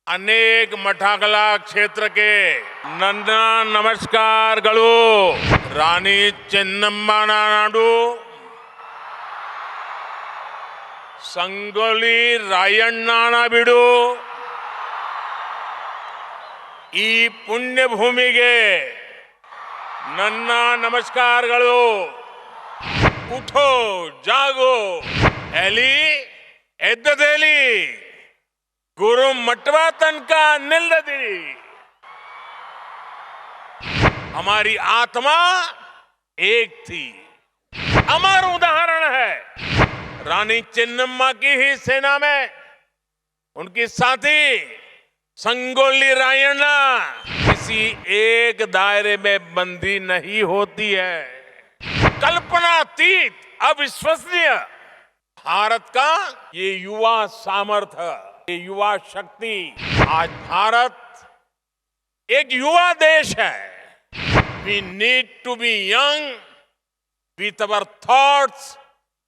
अनेक मठागला क्षेत्र के ನನ್ನ ನಮಸ್ಕಾರಗಳು ರಾಣಿ ಚೆನ್ನಮ್ಮ ನಾಡು ಸಂಗೊಳ್ಳಿ ರಾಯಣ್ಣನ ಬಿಡು ಈ ಪುಣ್ಯ ಭೂಮಿಗೆ ನನ್ನ ನಮಸ್ಕಾರಗಳು उठो जागो एली एद्ददेली गुरु मटवा तनका निल्लदी हमारी आत्मा एक थी। अमर उदाहरण है रानी चेन्नम्मा की ही सेना में उनकी साथी संगोली रायण्णा किसी एक दायरे में बंदी नहीं होती है। कल्पनातीत अविश्वसनीय भारत का ये युवा सामर्थ्य, ये युवा शक्ति। आज भारत एक युवा देश है। We need to be young with our thoughts,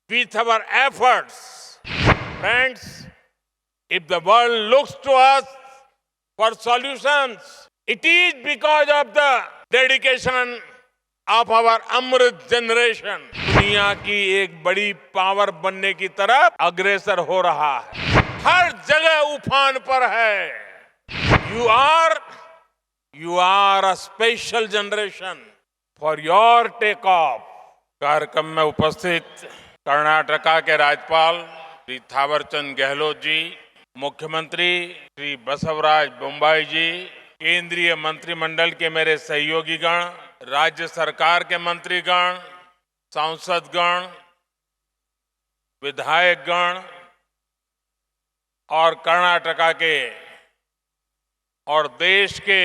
with our efforts. Friends, if the world looks to us for solutions, it is because of the dedication of our Amrit generation. दुनिया की एक बड़ी पावर बनने की तरफ अग्रसर हो रहा है, हर जगह उफान पर है। You are a special generation for your take off. कार्यक्रम में उपस्थित कर्नाटका के राज्यपाल श्री थावरचंद गहलोत जी, मुख्यमंत्री श्री बसवराज बोम्मई जी, केंद्रीय मंत्रिमंडल के मेरे सहयोगीगण, राज्य सरकार के मंत्रीगण, सांसदगण, विधायकगण और कर्नाटका के और देश के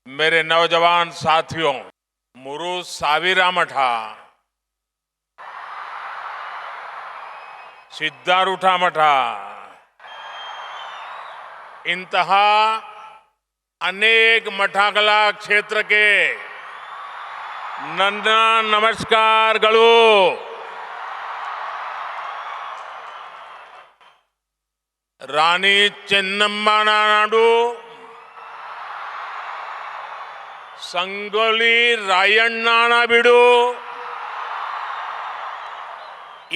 मेरे नौजवान साथियों, मुरु साविरा मठा, सिद्धारूढ़ा मठा, इंतहा अनेक मठागला क्षेत्र के ನನ್ನ ನಮಸ್ಕಾರಗಳು। ರಾಣಿ ಚೆನ್ನಮ್ಮನ ನಾಡು ಸಂಗೊಳ್ಳಿ ರಾಯಣ್ಣನ ಬಿಡು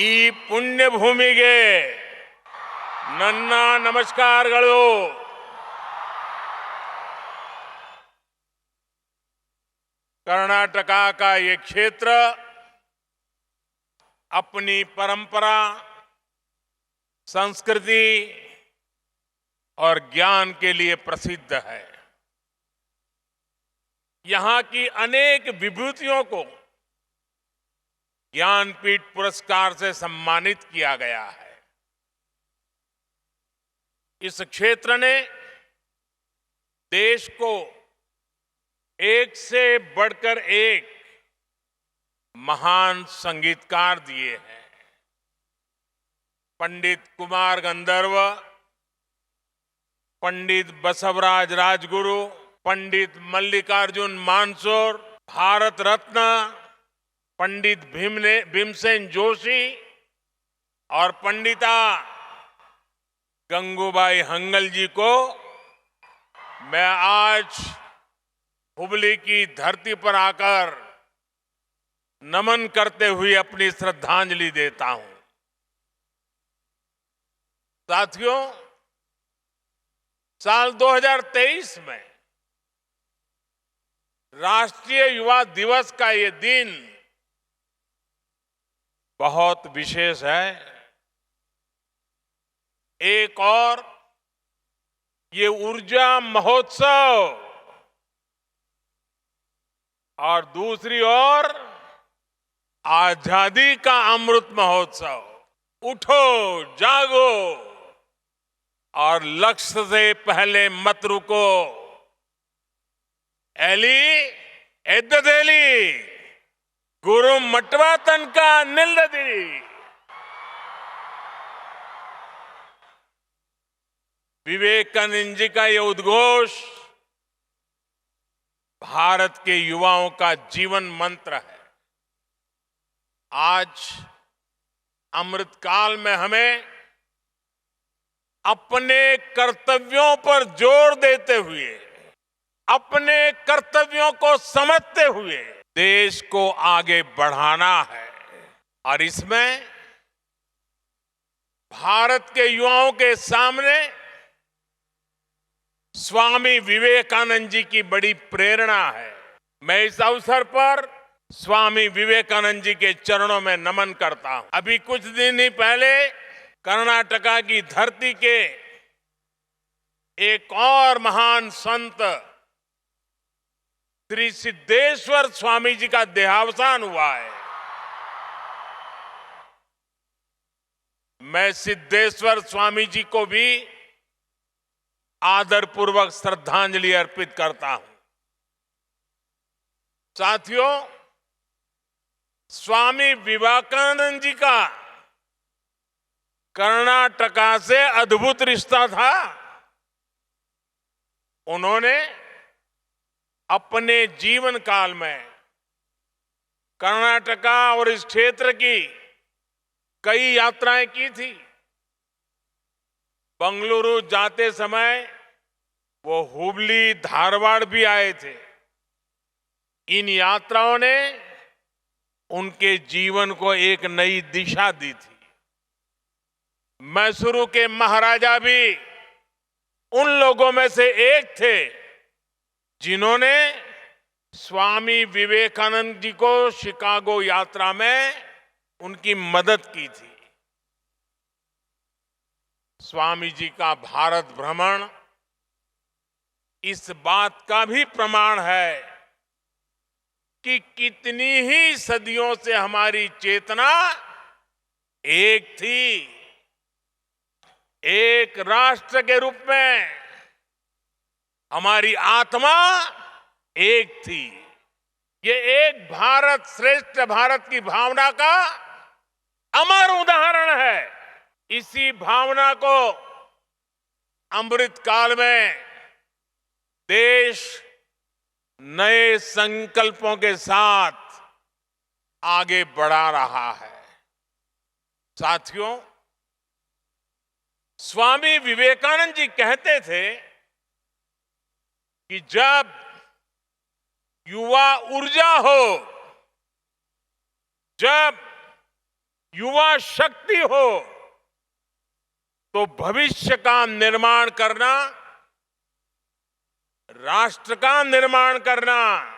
ಈ ಪುಣ್ಯ ಭೂಮಿಗೆ ನನ್ನ ನಮಸ್ಕಾರಗಳು। कर्नाटका का ये क्षेत्र अपनी परंपरा, संस्कृति और ज्ञान के लिए प्रसिद्ध है। यहां की अनेक विभूतियों को ज्ञानपीठ पुरस्कार से सम्मानित किया गया है। इस क्षेत्र ने देश को एक से बढ़कर एक महान संगीतकार दिए हैं। पंडित कुमार गंधर्व, पंडित बसवराज राजगुरु, पंडित मल्लिकार्जुन मानसोर, भारत रत्न पंडित भीमसेन जोशी और पंडिता गंगूबाई हंगल जी को मैं आज हुबली की धरती पर आकर नमन करते हुए अपनी श्रद्धांजलि देता हूं। साथियों, साल 2023 में राष्ट्रीय युवा दिवस का ये दिन बहुत विशेष है। एक और ये ऊर्जा महोत्सव और दूसरी ओर आजादी का अमृत महोत्सव। उठो जागो और लक्ष्य से पहले मत रुको। एली एद्ददेली गुरु मटवा तनका निल्लदी। विवेकानंद जी का यह उद्घोष भारत के युवाओं का जीवन मंत्र है। आज अमृतकाल में हमें अपने कर्तव्यों पर जोर देते हुए, अपने कर्तव्यों को समझते हुए देश को आगे बढ़ाना है। और इसमें भारत के युवाओं के सामने स्वामी विवेकानंद जी की बड़ी प्रेरणा है। मैं इस अवसर पर स्वामी विवेकानंद जी के चरणों में नमन करता हूं। अभी कुछ दिन ही पहले कर्नाटका की धरती के एक और महान संत श्री सिद्धेश्वर स्वामी जी का देहावसान हुआ है। मैं सिद्धेश्वर स्वामी जी को भी आदरपूर्वक श्रद्धांजलि अर्पित करता हूं। साथियों, स्वामी विवेकानंद जी का कर्नाटका से अद्भुत रिश्ता था। उन्होंने अपने जीवन काल में कर्नाटका और इस क्षेत्र की कई यात्राएं की थी। बंगलुरु जाते समय वो हुबली, धारवाड़ भी आए थे। इन यात्राओं ने उनके जीवन को एक नई दिशा दी थी। मैसूरू के महाराजा भी उन लोगों में से एक थे जिन्होंने स्वामी विवेकानंद जी को शिकागो यात्रा में उनकी मदद की थी। स्वामी जी का भारत भ्रमण इस बात का भी प्रमाण है कि कितनी ही सदियों से हमारी चेतना एक थी। एक राष्ट्र के रूप में हमारी आत्मा एक थी। ये एक भारत श्रेष्ठ भारत की भावना का अमर उदाहरण है। इसी भावना को अमृत काल में देश नए संकल्पों के साथ आगे बढ़ा रहा है। साथियों, स्वामी विवेकानंद जी कहते थे कि जब युवा ऊर्जा हो, जब युवा शक्ति हो, तो भविष्य का निर्माण करना, राष्ट्र का निर्माण करना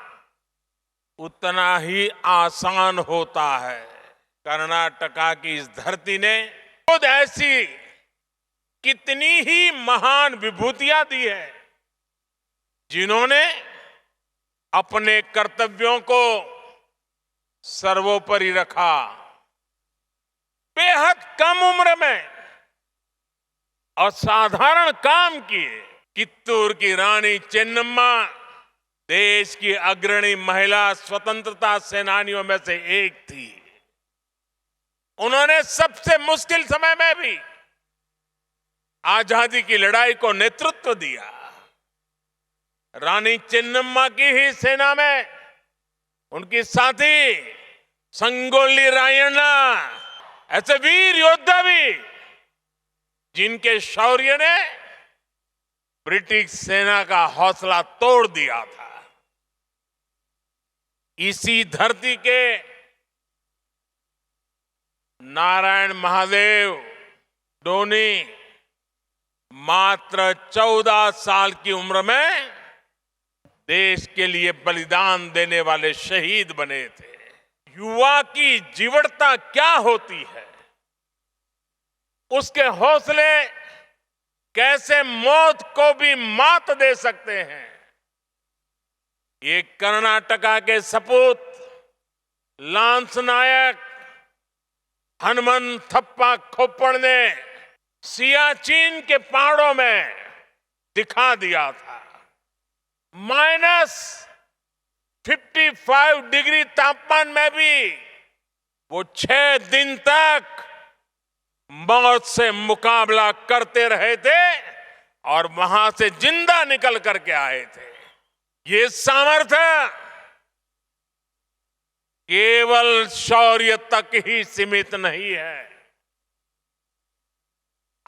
उतना ही आसान होता है। कर्नाटका की इस धरती ने खुद ऐसी कितनी ही महान विभूतियां दी है जिन्होंने अपने कर्तव्यों को सर्वोपरि रखा। बेहद कम उम्र में असाधारण काम किए। कित्तूर की रानी चेन्नम्मा देश की अग्रणी महिला स्वतंत्रता सेनानियों में से एक थी। उन्होंने सबसे मुश्किल समय में भी आजादी की लड़ाई को नेतृत्व दिया। रानी चेन्नम्मा की ही सेना में उनकी साथी संगोली रायण्णा, ऐसे वीर योद्धा भी जिनके शौर्य ने ब्रिटिश सेना का हौसला तोड़ दिया था। इसी धरती के नारायण महादेव डोनी मात्र 14 साल की उम्र में देश के लिए बलिदान देने वाले शहीद बने थे। युवा की जीवटता क्या होती है, उसके हौसले कैसे मौत को भी मात दे सकते हैं, ये कर्नाटका के सपूत लांस नायक हनुमंथप्पा खोप्पड़ ने सियाचिन के पहाड़ों में दिखा दिया था। -55 डिग्री तापमान में भी वो 6 दिन तक मौत से मुकाबला करते रहे थे और वहां से जिंदा निकल करके आए थे। ये सामर्थ्य केवल शौर्य तक ही सीमित नहीं है।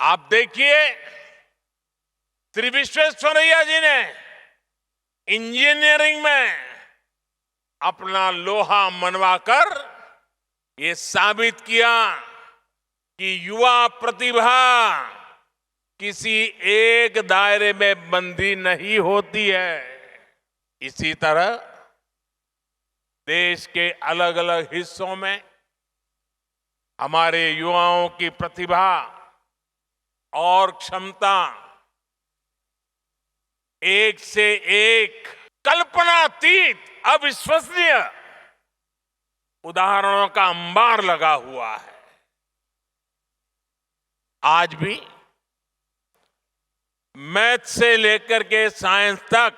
आप देखिए, श्री विश्वेश्वरैया जी ने इंजीनियरिंग में अपना लोहा मनवाकर ये साबित किया कि युवा प्रतिभा किसी एक दायरे में बंधी नहीं होती है। इसी तरह देश के अलग अलग हिस्सों में हमारे युवाओं की प्रतिभा और क्षमता एक से एक कल्पनातीत अविश्वसनीय उदाहरणों का अंबार लगा हुआ है। आज भी मैथ से लेकर के साइंस तक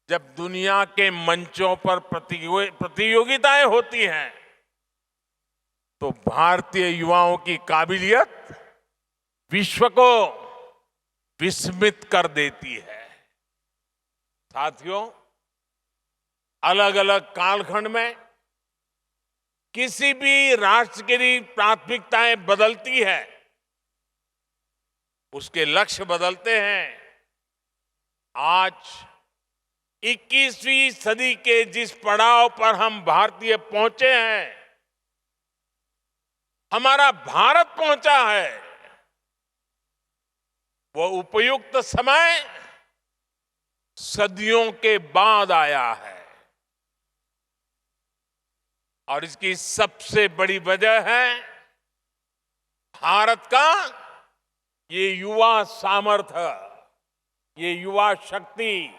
जब दुनिया के मंचों पर प्रतियोगिताएं होती हैं तो भारतीय युवाओं की काबिलियत विश्व को विस्मित कर देती है। साथियों, अलग अलग कालखंड में किसी भी राष्ट्र की प्राथमिकताएं बदलती है, उसके लक्ष्य बदलते हैं। आज 21वीं सदी के जिस पड़ाव पर हम भारतीय पहुंचे हैं, हमारा भारत पहुंचा है, वो उपयुक्त समय सदियों के बाद आया है। और इसकी सबसे बड़ी वजह है भारत का ये युवा सामर्थ्य, ये युवा शक्ति।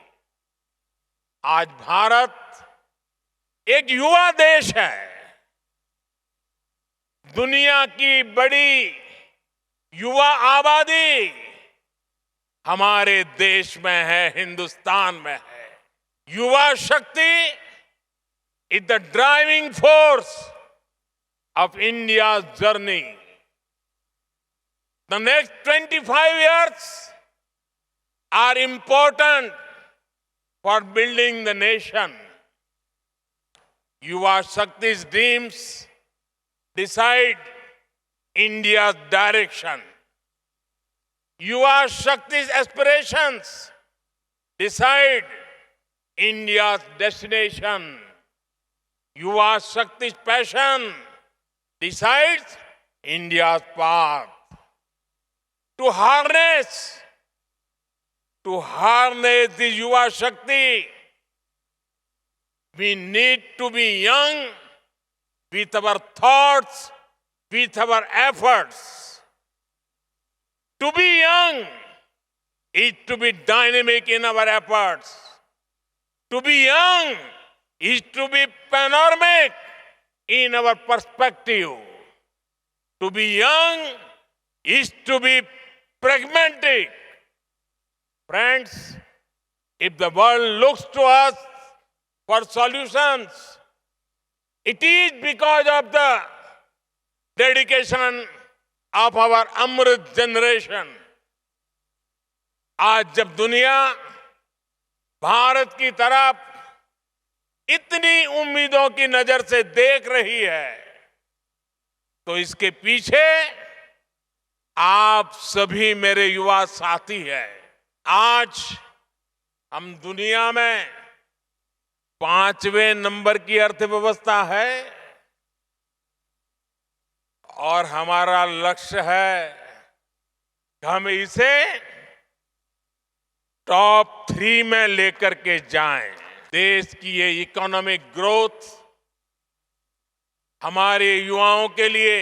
आज भारत एक युवा देश है। दुनिया की बड़ी युवा आबादी हमारे देश में है, हिंदुस्तान में है। युवा शक्ति is the driving force of India's journey. The next 25 years are important for building the nation. Yuva Shakti's dreams decide India's direction. Yuva Shakti's aspirations decide India's destination. Yuva Shakti's passion decides India's path. To harness the Yuva Shakti, we need to be young with our thoughts, with our efforts. To be young is to be dynamic in our efforts. To be young is to be panoramic in our perspective. To be young is to be pragmatic. Friends, if the world looks to us for solutions, it is because of the dedication of our Amrit generation. आज जब दुनिया भारत की तरफ इतनी उम्मीदों की नजर से देख रही है, तो इसके पीछे आप सभी मेरे युवा साथी हैं। आज हम दुनिया में 5वें नंबर की अर्थव्यवस्था है और हमारा लक्ष्य है कि हम इसे टॉप 3 में लेकर के जाएं। देश की ये इकोनॉमिक ग्रोथ हमारे युवाओं के लिए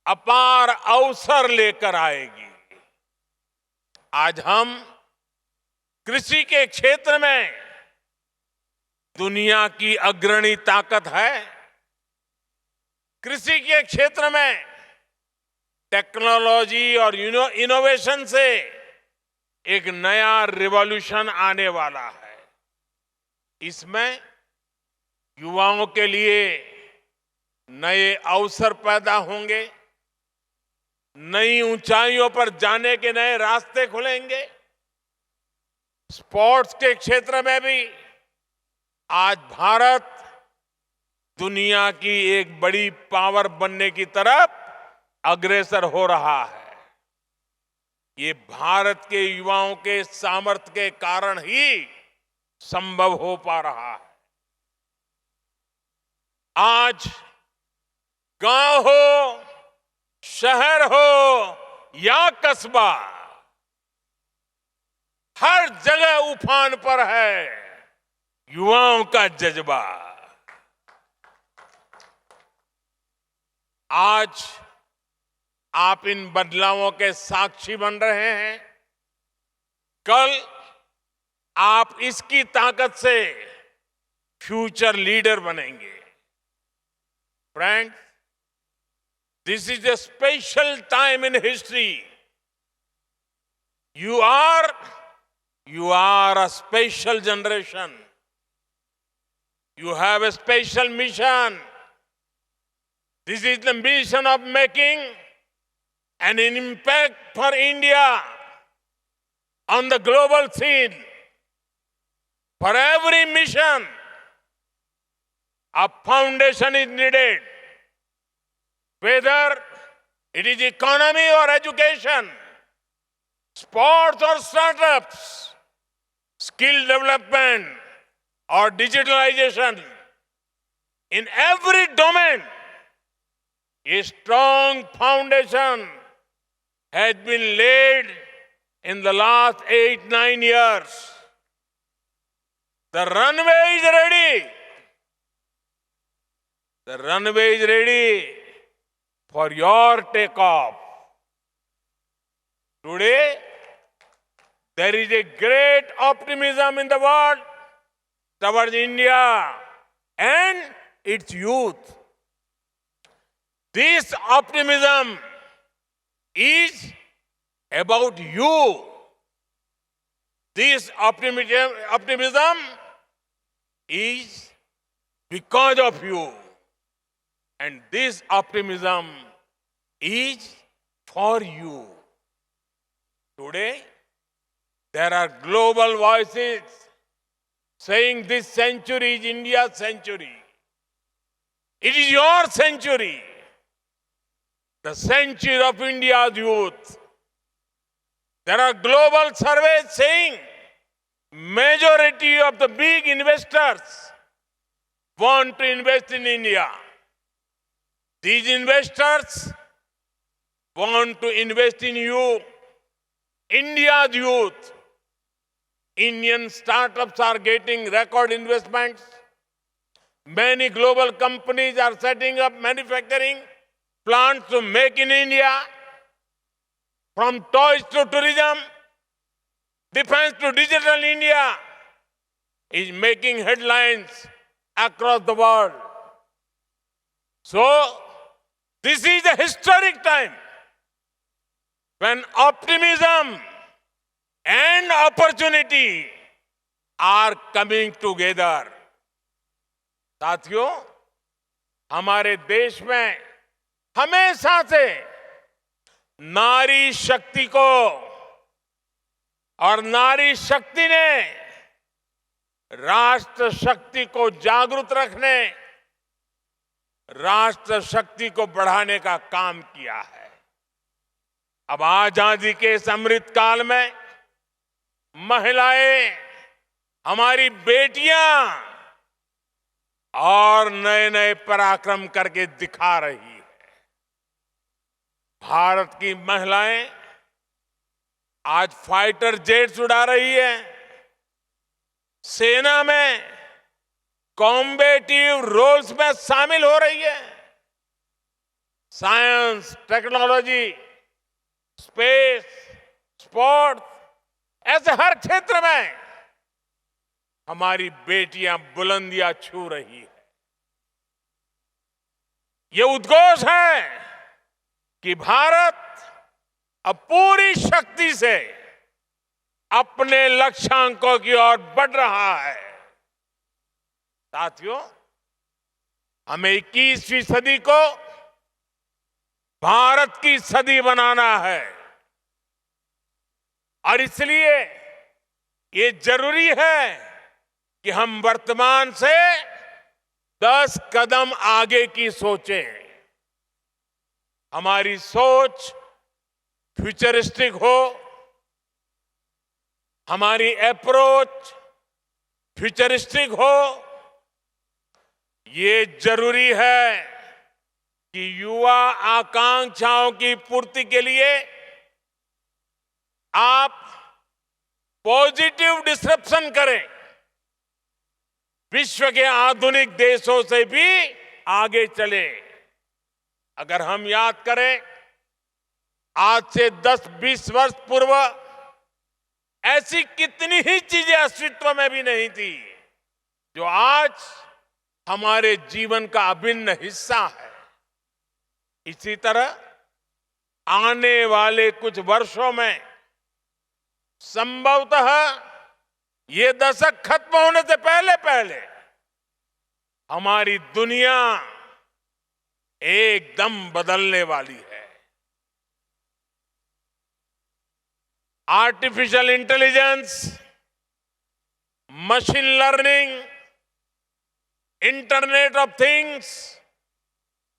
अपार अवसर लेकर आएगी। आज हम कृषि के क्षेत्र में दुनिया की अग्रणी ताकत है। कृषि के क्षेत्र में टेक्नोलॉजी और इनोवेशन से एक नया रिवॉल्यूशन आने वाला है। इसमें युवाओं के लिए नए अवसर पैदा होंगे, नई ऊंचाइयों पर जाने के नए रास्ते खुलेंगे। स्पोर्ट्स के क्षेत्र में भी आज भारत दुनिया की एक बड़ी पावर बनने की तरफ अग्रसर हो रहा है, ये भारत के युवाओं के सामर्थ्य के कारण ही संभव हो पा रहा है। आज गांव हो, शहर हो या कस्बा, हर जगह उफान पर है युवाओं का जज्बा। आज आप इन बदलावों के साक्षी बन रहे हैं। कल आप इसकी ताकत से फ्यूचर लीडर बनेंगे। Friends, this is a special time in history. You are a special generation. You have a special mission. This is the mission of making an impact for India on the global scene. For every mission, a foundation is needed. Whether it is economy or education, sports or startups, skill development or digitalization, in every domain, a strong foundation has been laid in the last 8-9 years. The runway is ready. The runway is ready for your takeoff. Today, there is a great optimism in the world towards India and its youth. This optimism is about you. This optimism is because of you. And this optimism is for you. Today, there are global voices saying this century is India's century. It is your century. The century of India's youth. There are global surveys saying majority of the big investors want to invest in India. These investors want to invest in you, India's youth. Indian startups are getting record investments. Many global companies are setting up manufacturing plants to make in India. From toys to tourism, defense to digital, India is making headlines across the world. So, this is a historic time when optimism and opportunity are coming together. साथियों, हमारे देश में हमेशा से नारी शक्ति को और नारी शक्ति ने राष्ट्र शक्ति को जागृत रखने, राष्ट्र शक्ति को बढ़ाने का काम किया है। अब आजादी के इस अमृत काल में महिलाएं, हमारी बेटियां और नए नए पराक्रम करके दिखा रही है। भारत की महिलाएं आज फाइटर जेट्स उड़ा रही है, सेना में कॉम्बेटिव रोल्स में शामिल हो रही है। साइंस, टेक्नोलॉजी, स्पेस, स्पोर्ट्स, ऐसे हर क्षेत्र में हमारी बेटियां बुलंदियां छू रही है। ये उद्घोष है कि भारत अब पूरी शक्ति से अपने लक्ष्यांकों की ओर बढ़ रहा है। साथियों, हमें 21वीं सदी को भारत की सदी बनाना है और इसलिए ये जरूरी है कि हम वर्तमान से 10 कदम आगे की सोचें। हमारी सोच फ्यूचरिस्टिक हो, हमारी अप्रोच फ्यूचरिस्टिक हो। ये जरूरी है कि युवा आकांक्षाओं की पूर्ति के लिए आप पॉजिटिव डिस्रप्शन करें, विश्व के आधुनिक देशों से भी आगे चले। अगर हम याद करें, आज से 10-20 वर्ष पूर्व ऐसी कितनी ही चीजें अस्तित्व में भी नहीं थी जो आज हमारे जीवन का अभिन्न हिस्सा है। इसी तरह आने वाले कुछ वर्षों में संभवतः ये दशक खत्म होने से पहले पहले हमारी दुनिया एकदम बदलने वाली है। Artificial intelligence, machine learning, internet of things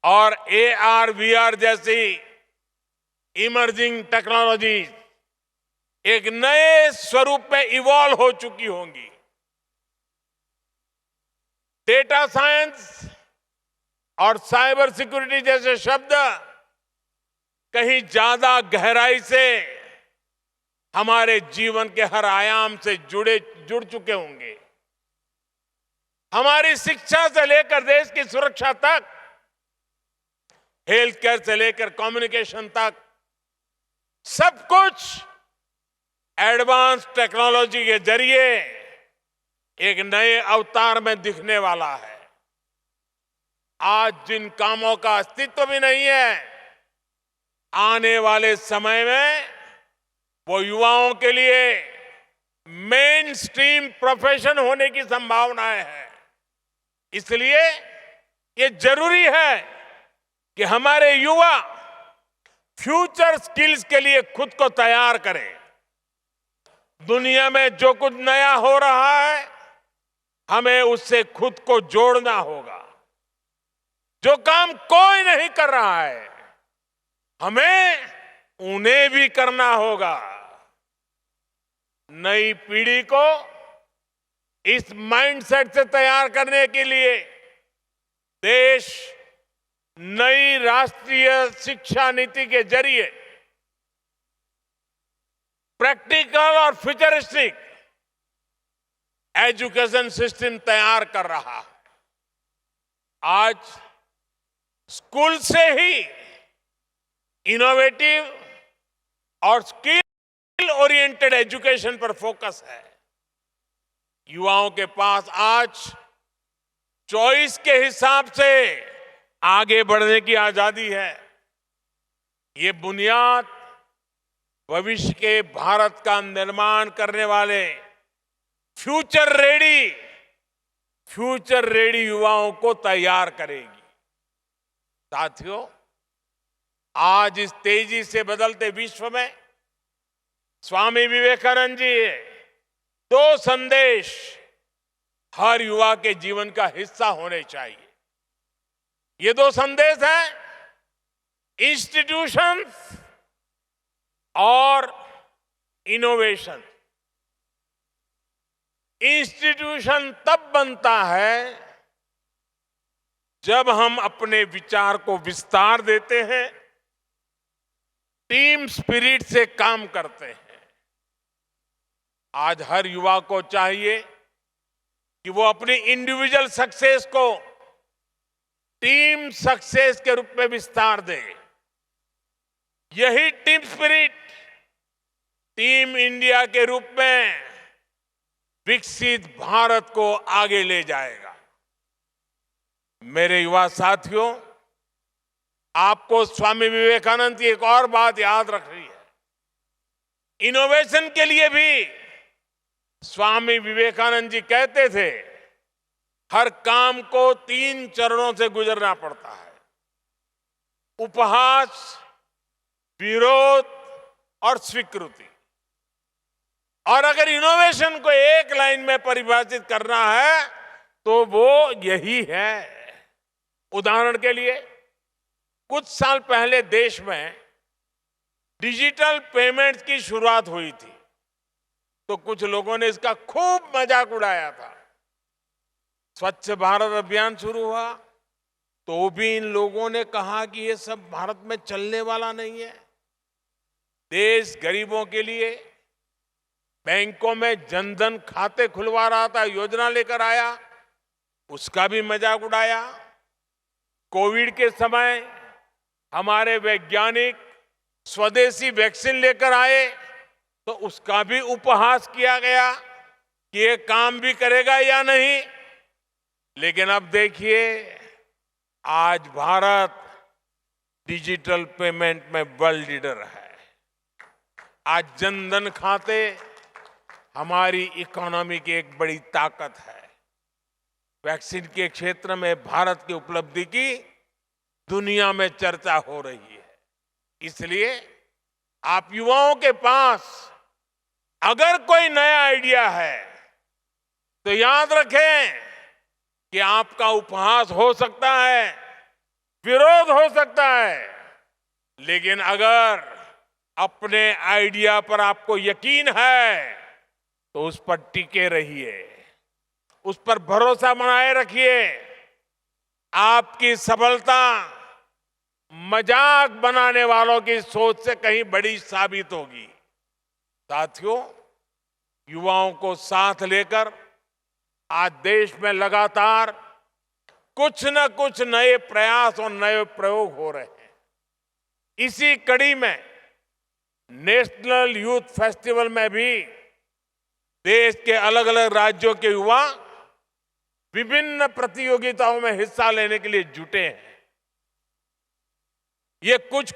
और AR, VR जैसी इमर्जिंग टेक्नोलॉजी एक नए स्वरूप में इवॉल्व हो चुकी होंगी। डेटा साइंस और साइबर सिक्योरिटी जैसे शब्द कहीं ज्यादा गहराई से हमारे जीवन के हर आयाम से जुड़ चुके होंगे। हमारी शिक्षा से लेकर देश की सुरक्षा तक, हेल्थ केयर से लेकर कम्युनिकेशन तक, सब कुछ एडवांस टेक्नोलॉजी के जरिए एक नए अवतार में दिखने वाला है। आज जिन कामों का अस्तित्व भी नहीं है, आने वाले समय में वो युवाओं के लिए मेन स्ट्रीम प्रोफेशन होने की संभावनाएं हैं। इसलिए ये जरूरी है कि हमारे युवा फ्यूचर स्किल्स के लिए खुद को तैयार करें। दुनिया में जो कुछ नया हो रहा है, हमें उससे खुद को जोड़ना होगा। जो काम कोई नहीं कर रहा है, हमें उन्हें भी करना होगा। नई पीढ़ी को इस माइंडसेट से तैयार करने के लिए देश नई राष्ट्रीय शिक्षा नीति के जरिए प्रैक्टिकल और फ्यूचरिस्टिक एजुकेशन सिस्टम तैयार कर रहा है। आज स्कूल से ही इनोवेटिव और स्किल ओरिएंटेड एजुकेशन पर फोकस है। युवाओं के पास आज चॉइस के हिसाब से आगे बढ़ने की आजादी है। ये बुनियाद भविष्य के भारत का निर्माण करने वाले फ्यूचर रेडी युवाओं को तैयार करेगी। साथियों, आज इस तेजी से बदलते विश्व में स्वामी विवेकानंद जी दो संदेश हर युवा के जीवन का हिस्सा होने चाहिए। ये दो संदेश हैं, इंस्टीट्यूशंस और इनोवेशन। इंस्टीट्यूशन तब बनता है जब हम अपने विचार को विस्तार देते हैं, टीम स्पिरिट से काम करते हैं। आज हर युवा को चाहिए कि वो अपनी इंडिविजुअल सक्सेस को टीम सक्सेस के रूप में विस्तार दे। यही टीम स्पिरिट टीम इंडिया के रूप में विकसित भारत को आगे ले जाएगा। मेरे युवा साथियों, आपको स्वामी विवेकानंद की एक और बात याद रखनी है। इनोवेशन के लिए भी स्वामी विवेकानंद जी कहते थे, हर काम को 3 चरणों से गुजरना पड़ता है: उपहास, विरोध और स्वीकृति। और अगर इनोवेशन को एक लाइन में परिभाषित करना है तो वो यही है। उदाहरण के लिए कुछ साल पहले देश में डिजिटल पेमेंट्स की शुरुआत हुई थी, तो कुछ लोगों ने इसका खूब मजाक उड़ाया था। स्वच्छ भारत अभियान शुरू हुआ तो भी इन लोगों ने कहा कि ये सब भारत में चलने वाला नहीं है। देश गरीबों के लिए बैंकों में जनधन खाते खुलवा रहा था, योजना लेकर आया, उसका भी मजाक उड़ाया। कोविड के समय हमारे वैज्ञानिक स्वदेशी वैक्सीन लेकर आए तो उसका भी उपहास किया गया कि ये काम भी करेगा या नहीं। लेकिन अब देखिए, आज भारत डिजिटल पेमेंट में वर्ल्ड लीडर है। आज जनधन खाते हमारी इकोनॉमी की एक बड़ी ताकत है। वैक्सीन के क्षेत्र में भारत की उपलब्धि की दुनिया में चर्चा हो रही है। इसलिए आप युवाओं के पास अगर कोई नया आइडिया है तो याद रखें कि आपका उपहास हो सकता है, विरोध हो सकता है, लेकिन अगर अपने आइडिया पर आपको यकीन है तो उस पर टिके रहिए, उस पर भरोसा बनाए रखिए। आपकी सफलता मजाक बनाने वालों की सोच से कहीं बड़ी साबित होगी। साथियों, युवाओं को साथ लेकर आज देश में लगातार कुछ न कुछ नए प्रयास और नए प्रयोग हो रहे हैं। इसी कड़ी में नेशनल यूथ फेस्टिवल में भी देश के अलग अलग राज्यों के युवा विभिन्न प्रतियोगिताओं में हिस्सा लेने के लिए जुटे हैं। ये कुछ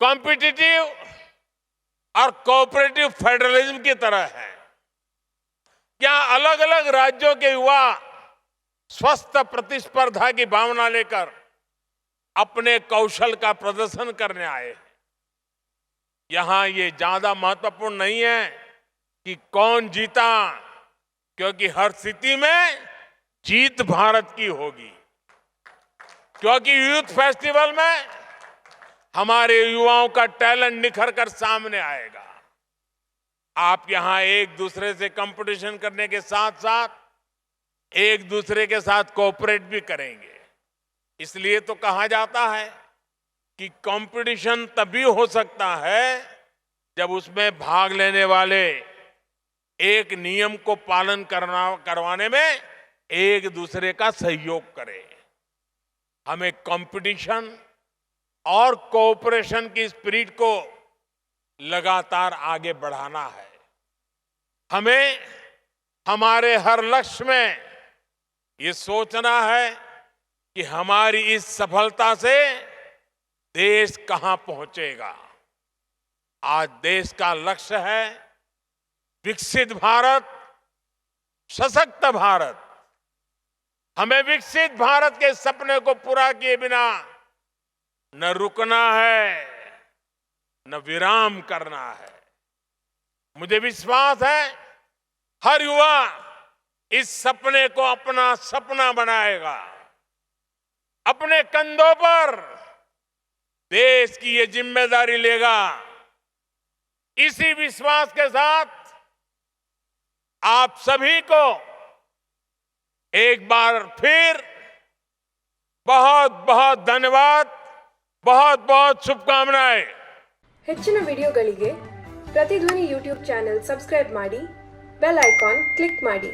कॉम्पिटिटिव और कोऑपरेटिव फेडरलिज्म की तरह है। क्या अलग अलग राज्यों के युवा स्वस्थ प्रतिस्पर्धा की भावना लेकर अपने कौशल का प्रदर्शन करने आए हैं। यहां ये ज्यादा महत्वपूर्ण नहीं है कि कौन जीता, क्योंकि हर स्थिति में जीत भारत की होगी। क्योंकि यूथ फेस्टिवल में हमारे युवाओं का टैलेंट निखर कर सामने आएगा। आप यहां एक दूसरे से कंपटीशन करने के साथ साथ एक दूसरे के साथ कोऑपरेट भी करेंगे। इसलिए तो कहा जाता है कि कंपटीशन तभी हो सकता है जब उसमें भाग लेने वाले एक नियम को पालन करवाने में एक दूसरे का सहयोग करें। हमें कंपटीशन और कोऑपरेशन की स्पिरिट को लगातार आगे बढ़ाना है। हमें हमारे हर लक्ष्य में ये सोचना है कि हमारी इस सफलता से देश कहां पहुंचेगा। आज देश का लक्ष्य है विकसित भारत, सशक्त भारत। हमें विकसित भारत के सपने को पूरा किए बिना न रुकना है, न विराम करना है। मुझे विश्वास है हर युवा इस सपने को अपना सपना बनाएगा। अपने कंधों पर देश की ये जिम्मेदारी लेगा। इसी विश्वास के साथ आप सभी को एक बार फिर बहुत बहुत धन्यवाद, बहुत बहुत शुभकामनाएं। ಹೆಚ್ಚಿನ ವಿಡಿಯೋಗಳಿಗೆ ಪ್ರತಿಧ್ವನಿ ಯೂಟ್ಯೂಬ್ ಚಾನೆಲ್ ಸಬ್ಸ್ಕ್ರೈಬ್ ಮಾಡಿ, ಬೆಲ್ ಐಕಾನ್ ಕ್ಲಿಕ್ ಮಾಡಿ।